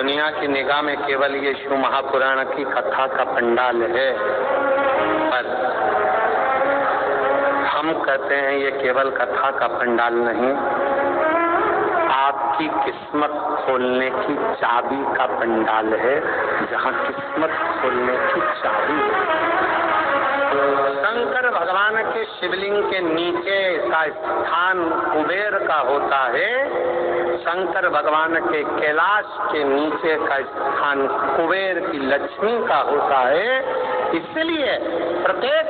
दुनिया की निगाह में केवल ये शिव महापुराण की कथा का पंडाल है, पर हम कहते हैं ये केवल कथा का पंडाल नहीं, आपकी किस्मत खोलने की चाबी का पंडाल है, जहाँ किस्मत खोलने की चाबी है। शंकर भगवान के शिवलिंग के नीचे का स्थान कुबेर का होता है, शंकर भगवान के कैलाश के नीचे का स्थान कुबेर की लक्ष्मी का होता है। इसलिए प्रत्येक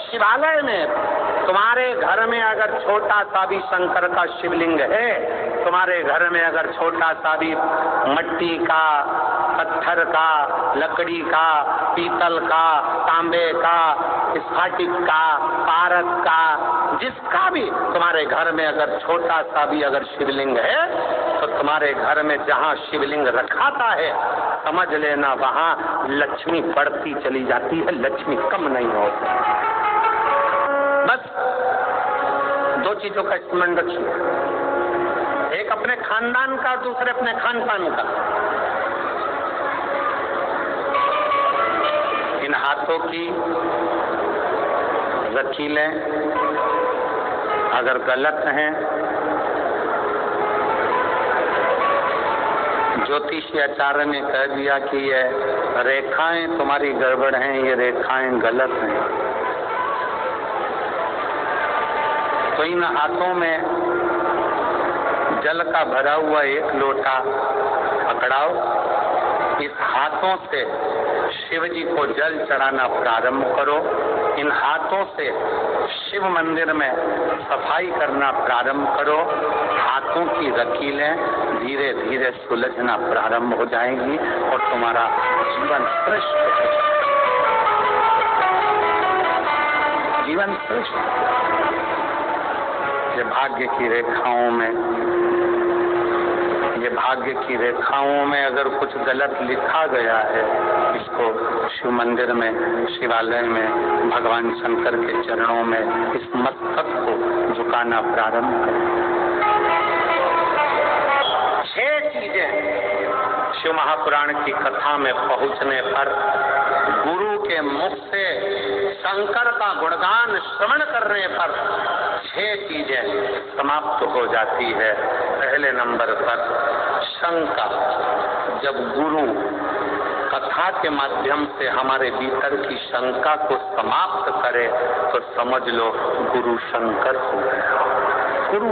शिवालय में तुम्हारे घर में अगर छोटा सा भी शंकर का शिवलिंग है, तुम्हारे घर में अगर छोटा सा भी मट्टी का, पत्थर का, लकड़ी का, पीतल का, तांबे का, स्फटिक का, पारस का, जिसका भी तुम्हारे घर में अगर छोटा सा भी अगर शिवलिंग है, तो तुम्हारे घर में जहाँ शिवलिंग रखाता है, समझ लेना वहाँ लक्ष्मी बढ़ती चली जाती है, लक्ष्मी कम नहीं होती। बस दो चीजों का स्मरण रखिए, एक अपने खानदान का, दूसरे अपने खान पान का। इन हाथों की लकीरें अगर गलत हैं, ज्योतिषी आचार्य ने कह दिया कि ये रेखाएं तुम्हारी गड़बड़ हैं, ये रेखाएं गलत हैं, तो इन हाथों में जल का भरा हुआ एक लोटा पकड़ाओ, इस हाथों से शिव जी को जल चढ़ाना प्रारंभ करो, इन हाथों से शिव मंदिर में सफाई करना प्रारंभ करो, हाथों की लकीरें धीरे धीरे सुलझना प्रारंभ हो जाएंगी और तुम्हारा जीवन श्रेष्ठ हो जाएगा, जीवन श्रेष्ठ। ये भाग्य की रेखाओं में, ये भाग्य की रेखाओं में अगर कुछ गलत लिखा गया है, इसको शिव मंदिर में, शिवालय में, भगवान शंकर के चरणों में इस मस्तक को झुकाना प्रारंभ करें। 6 चीजें शिव महापुराण की कथा में पहुंचने पर गुरु के मुख से शंकर का गुणगान श्रवण करने पर 6 चीजें समाप्त हो जाती है। पहले नंबर पर शंका, जब गुरु कथा के माध्यम से हमारे भीतर की शंका को समाप्त करे तो समझ लो गुरु शंकर हो गया। गुरु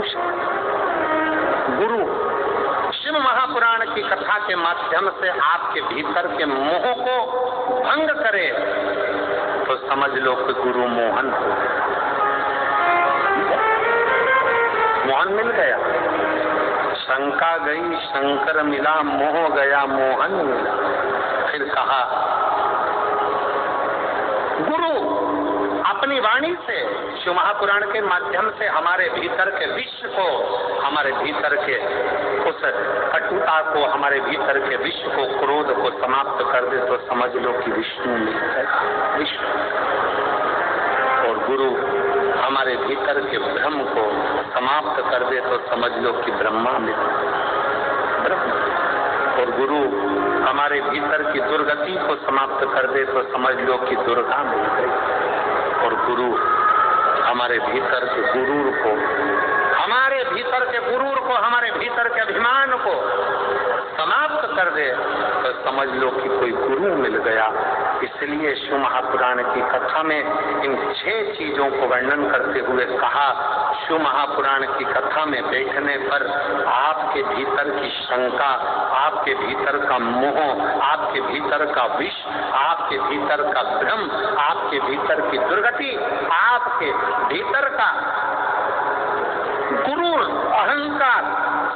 शिव महापुराण की कथा के माध्यम से आपके भीतर के मोह को भंग करे तो समझ लो कि गुरु मोहन हो गया। मोहन मिल गया, शंका गई, शंकर मिला, मोह गया, मोहन मिला। फिर कहा गुरु अपनी वाणी से, शिव महापुराण के माध्यम से हमारे भीतर के विश्व को, हमारे भीतर के उस कटुता को, हमारे भीतर के विश्व को, क्रोध को समाप्त कर दे तो समझ लो कि विष्णु मिल गया, विष्णु। और गुरु हमारे भीतर के भ्रम को समाप्त कर दे तो समझ लो कि ब्रह्मा मिल गया। और गुरु हमारे भीतर की दुर्गति को समाप्त कर दे तो समझ लो कि दुर्गा मिल गई। और गुरु हमारे भीतर के गुरूर को, हमारे भीतर के गुरूर को, हमारे भीतर के अभिमान को समाप्त कर दे तो समझ लो कि कोई गुरु मिल गया। इसलिए शिव महापुराण की कथा में इन 6 चीजों को वर्णन करते हुए कहा, शिव महापुराण की कथा में बैठने पर आपके भीतर की शंका, आपके भीतर का मोह, आपके भीतर का विष, आपके भीतर का भ्रम, आपके भीतर की दुर्गति, आपके भीतर का गुरूर, अहंकार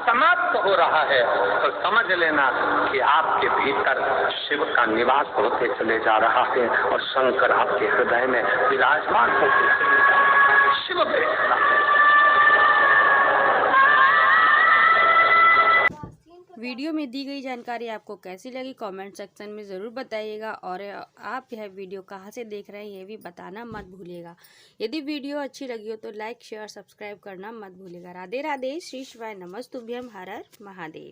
समाप्त हो रहा है तो समझ लेना कि आपके भीतर शिव का निवास होते चले जा रहा है और शंकर आपके हृदय में विराजमान होते चले जा रहा है। शिव बैठ रहा है। वीडियो में दी गई जानकारी आपको कैसी लगी कमेंट सेक्शन में ज़रूर बताइएगा, और आप यह वीडियो कहाँ से देख रहे हैं ये भी बताना मत भूलिएगा। यदि वीडियो अच्छी लगी हो तो लाइक शेयर सब्सक्राइब करना मत भूलिएगा। राधे राधे, श्री शिवाय नमस्तुभ्यम, हर हर महादेव।